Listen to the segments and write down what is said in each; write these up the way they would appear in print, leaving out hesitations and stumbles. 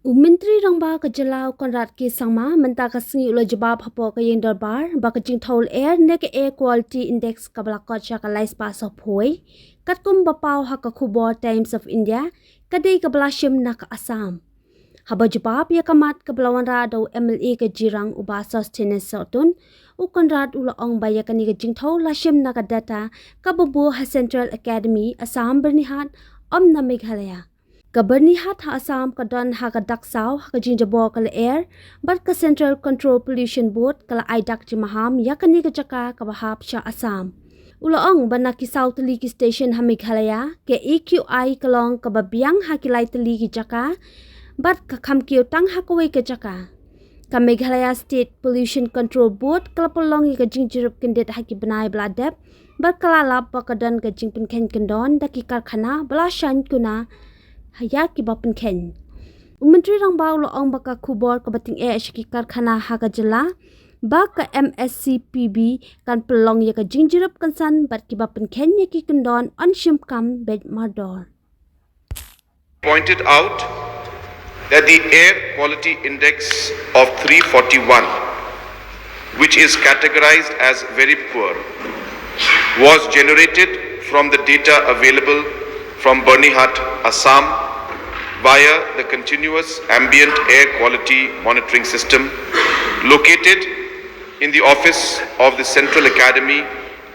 Menteri Rangba ka Jalau Conrad ke sangma menta ka singi ulo jawab hapo ka yeng darbar ba ka jing thol air ne ka air quality index ka bala ka cha ka lais pass of hoi kat kum ba pau ha ka khubor Times of India ka dei ka bala Shim na ka Assam haba jawab ya kamat ka balawan ra do MLA ka jirang uba sustenance sotun u Conrad ulo ong ba ya ka ni ka jing thol la Shim na ka data ka babu ha Central Academy Assam Byrnihat na Meghalaya ka Byrnihat ha Assam ka don ha ka daksaw ha ka jinjabo ka Lyer but ka Central Control Pollution Board ka la aidak jimaham ya ka ni ka jaka ka bahap sha Assam ulaong bana ki South League Station ha Meghalaya ke EQI ka long ka babiang ha ki lai tali ki jaka but ka kham kiu tang ha ka wei ka jaka ka Meghalaya State Pollution Control Board ka polong ka jinjirup kendet ha ki banai bladep but ka lap ka don ka jingpin ken kendon da ki karkhana bala shan kuna haya ki bapen ken Menteri Rangba ulo ong baka khubor ka bating shiki karkhana ha ka jala ba ka MSCPB kan pelong ya ka jingjirup kan san bat ki bapen ken ya ki kendon on Shim kam bed mardor pointed out that the air quality index of 341, which is categorized as very poor, was generated from the data available from Byrnihat, Assam, via the continuous ambient air quality monitoring system located in the office of the Central Academy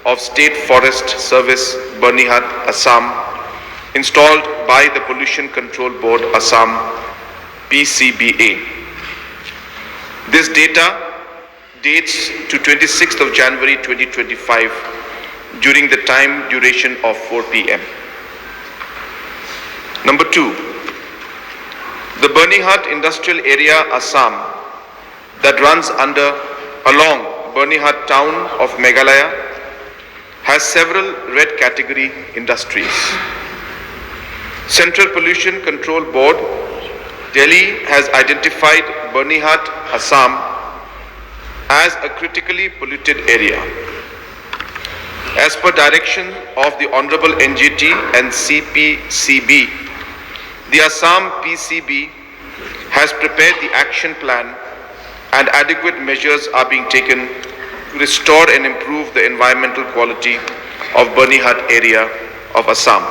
of State Forest Service, Byrnihat, Assam, installed by the Pollution Control Board, Assam, PCBA. This data dates to 26th of January 2025 during the time duration of 4 p.m. Number 2, the Byrnihat Industrial Area, Assam, that runs along Byrnihat town of Meghalaya, has several red category industries. Central Pollution Control Board, Delhi, has identified Byrnihat, Assam, as a critically polluted area. As per direction of the Honorable NGT and CPCB, the Assam PCB has prepared the action plan and adequate measures are being taken to restore and improve the environmental quality of Byrnihat area of Assam.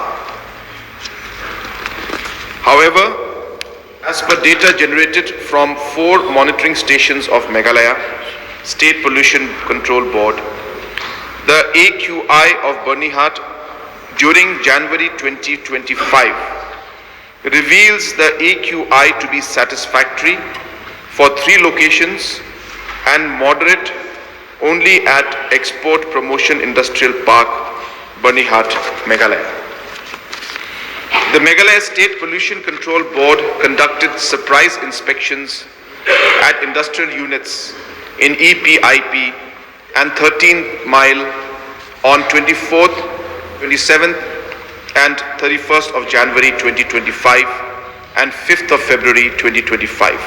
However, as per data generated from 4 monitoring stations of Meghalaya State Pollution Control Board, the AQI of Byrnihat during January 2025 reveals the AQI to be satisfactory for 3 locations and moderate only at Export Promotion Industrial Park, Byrnihat, Meghalaya. The Meghalaya State Pollution Control Board conducted surprise inspections at industrial units in EPIP and 13th mile on 24th, 27th and 31st of January 2025 and 5th of February 2025.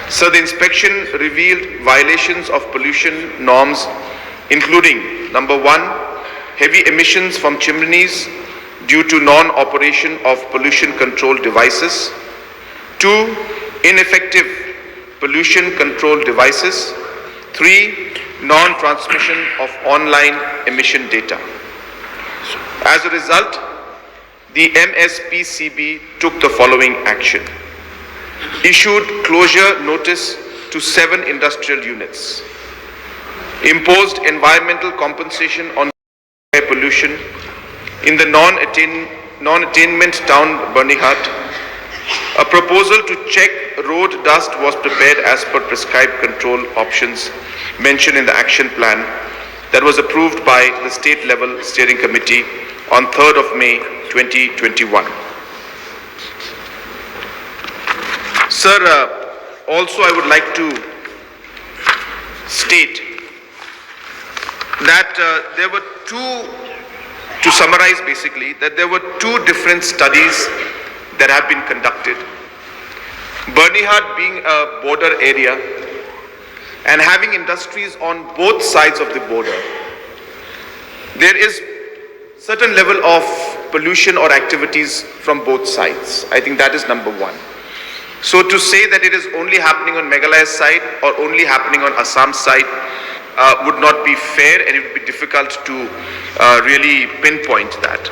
So the inspection revealed violations of pollution norms including number 1, heavy emissions from chimneys due to non-operation of pollution control devices. 2, ineffective pollution control devices. 3, non-transmission of online emission data. As a result, the MSPCB took the following action. Issued closure notice to 7 industrial units. Imposed environmental compensation on air pollution in the non-attainment town Byrnihat. A proposal to check road dust was prepared as per prescribed control options mentioned in the action plan that was approved by the state level steering committee on 3rd of May 2021. Sir, also I would like to state that there were to summarize basically, that there were 2 different studies that have been conducted. Byrnihat being a border area and having industries on both sides of the border, there is certain level of pollution or activities from both sides. I think that is number 1. So to say that it is only happening on Meghalaya's side or only happening on Assam's side would not be fair, and it would be difficult to really pinpoint that.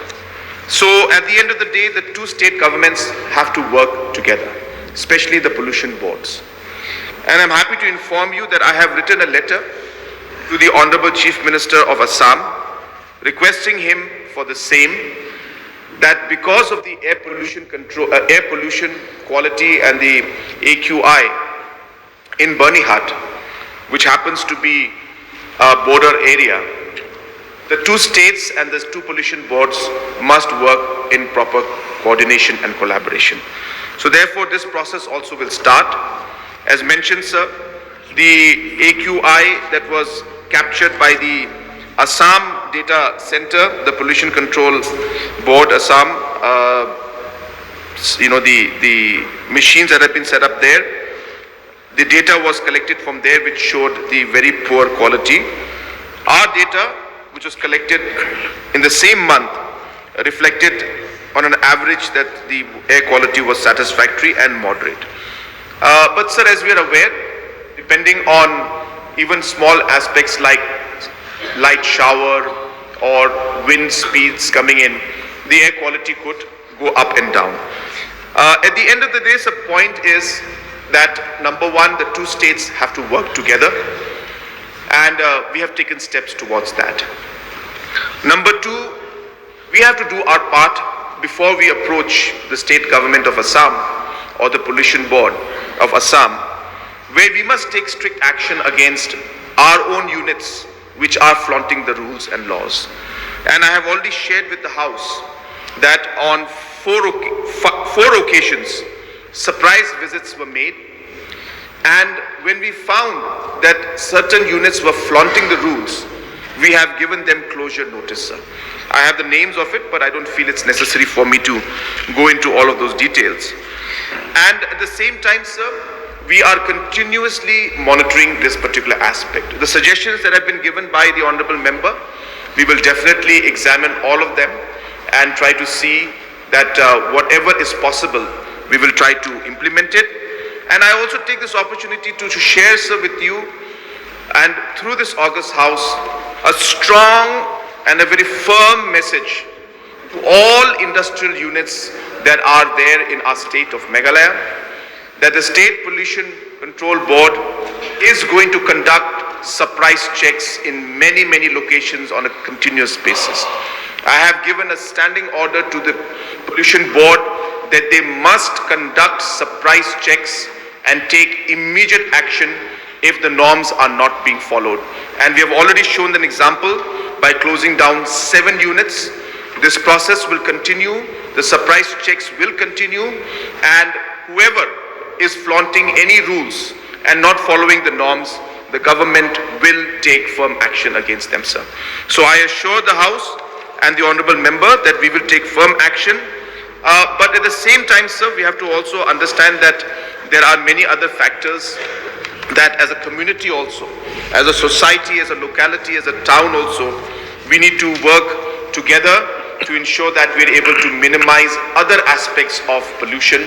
So at the end of the day, the two state governments have to work together, especially the pollution boards. And I'm happy to inform you that I have written a letter to the Honorable Chief Minister of Assam, requesting him for the same, that because of the air pollution control, air pollution quality and the AQI in Byrnihat, which happens to be a border area, the two states and the two pollution boards must work in proper coordination and collaboration. So therefore, this process also will start. As mentioned, sir, the AQI that was captured by the Assam Data Center, the Pollution Control Board, Assam, the machines that have been set up there, the data was collected from there which showed the very poor quality. Our data, which was collected in the same month, reflected on an average that the air quality was satisfactory and moderate. But sir, as we are aware, depending on even small aspects like light shower or wind speeds coming in, the air quality could go up and down. At the end of the day, the point is that number one, the two states have to work together, and we have taken steps towards that. Number two, we have to do our part before we approach the state government of Assam or the pollution board of Assam, where we must take strict action against our own units which are flaunting the rules and laws. And I have already shared with the House that on four occasions, surprise visits were made, and when we found that certain units were flaunting the rules, we have given them closure notice, sir. I have the names of it, but I don't feel it's necessary for me to go into all of those details. And at the same time, sir, we are continuously monitoring this particular aspect. The suggestions that have been given by the Honorable Member, we will definitely examine all of them and try to see that whatever is possible, we will try to implement it. And I also take this opportunity to share, sir, with you and through this August House, a strong and a very firm message to all industrial units that are there in our state of Meghalaya, that the State Pollution Control Board is going to conduct surprise checks in many locations on a continuous basis. I have given a standing order to the Pollution Board that they must conduct surprise checks and take immediate action if the norms are not being followed. And we have already shown an example by closing down 7 units. This process will continue, the surprise checks will continue, and whoever is flaunting any rules and not following the norms, the government will take firm action against them, sir. So I assure the House and the Honorable Member that we will take firm action. But at the same time, sir, we have to also understand that there are many other factors that as a community also, as a society, as a locality, as a town also, we need to work together to ensure that we are able to minimize other aspects of pollution.